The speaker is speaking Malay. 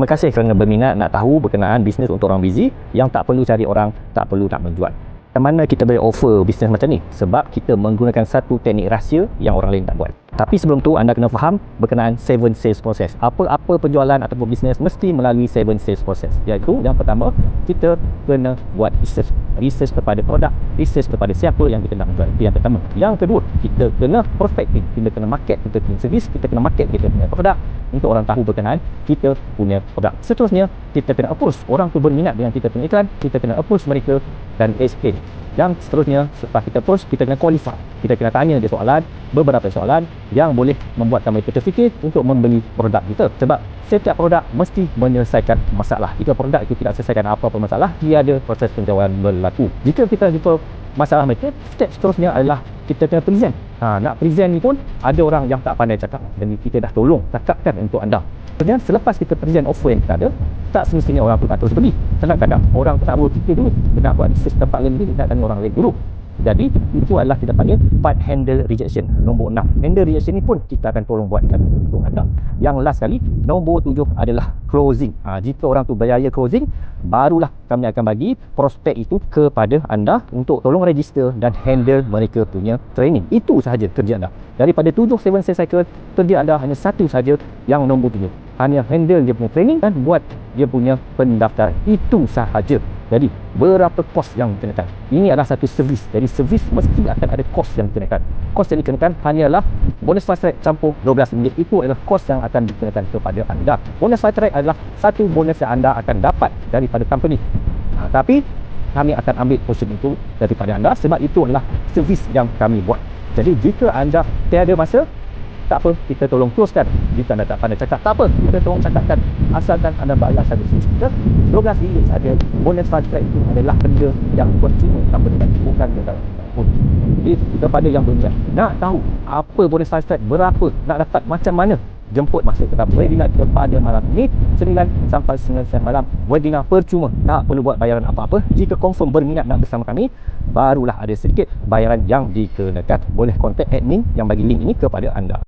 Terima kasih kerana berminat nak tahu berkenaan bisnes untuk orang busy yang tak perlu cari orang, tak perlu nak menjual. Macam mana kita boleh offer bisnes macam ni? Sebab kita menggunakan satu teknik rahsia yang orang lain tak buat. Tapi sebelum tu anda kena faham berkenaan 7 sales process. Apa-apa penjualan ataupun bisnes mesti melalui 7 sales process. Iaitu yang pertama, kita kena buat research. Research kepada produk, research kepada siapa yang kita nak jual. Itu yang pertama. Yang kedua, kita kena prospecting. Kita kena market kita punya servis, kita kena market kita punya produk untuk orang tahu berkenaan kita punya produk. Seterusnya, kita kena approach orang tu berminat dengan kita punya iklan, kita kena approach mereka dan explain. Yang seterusnya, setelah kita approach, kita kena qualify. Kita kena tanya dia soalan, beberapa soalan yang boleh membuatkan mereka terfikir untuk membeli produk kita. Sebab setiap produk mesti menyelesaikan masalah. Jika produk itu tidak selesaikan apa-apa masalah, tiada proses penjualan berlaku. Jika kita jumpa masalah mereka, step seterusnya adalah kita kena present. Nak present ni pun ada orang yang tak pandai cakap, dan kita dah tolong cakapkan untuk anda. Kemudian selepas kita present offer yang kita ada, tak semestinya orang tu tak terus beli. Kadang-kadang orang tu tak berfikir dulu, kena buat research tempat lain dulu, nak tanya orang lain dulu. Jadi itu adalah kita panggil part handle rejection. Nombor 6, handle rejection ni pun kita akan tolong buatkan untuk anda. Yang last sekali, nombor 7 adalah closing. Jika orang tu berjaya closing, barulah kami akan bagi prospek itu kepada anda untuk tolong register dan handle mereka punya training. Itu sahaja kerja anda. Daripada 7 sales cycle, kerja anda hanya satu sahaja, yang nombor 7. Hanya handle dia punya training dan buat dia punya pendaftaran. Itu sahaja. Jadi, berapa kos yang dikenakan? Ini adalah satu servis. Jadi, servis mesti akan ada kos yang dikenakan. Kos yang dikenakan hanyalah bonus fast track campur RM12. Itu adalah kos yang akan dikenakan kepada anda. Bonus fast track adalah satu bonus yang anda akan dapat daripada company. Tapi, kami akan ambil portion itu daripada anda sebab itu adalah servis yang kami buat. Jadi, jika anda tiada masa, tak apa, kita tolong closekan. Jika anda tak pandai cakap, tak apa, kita tolong cakapkan. Asalkan anda bayar satu kita RM12 saja. Bonus fast track itu adalah benda yang percuma, tanpa dengan bukan dekat pun. Jadi kepada yang berminat nak tahu apa bonus fast track, berapa, nak dapat macam mana, jemput masa kita webinar pada malam ini 9 sampai 9 malam. Webinar percuma, tak perlu buat bayaran apa-apa. Jika confirm berminat nak bersama kami, barulah ada sedikit bayaran yang dikenakan. Boleh kontak admin yang bagi link ini kepada anda.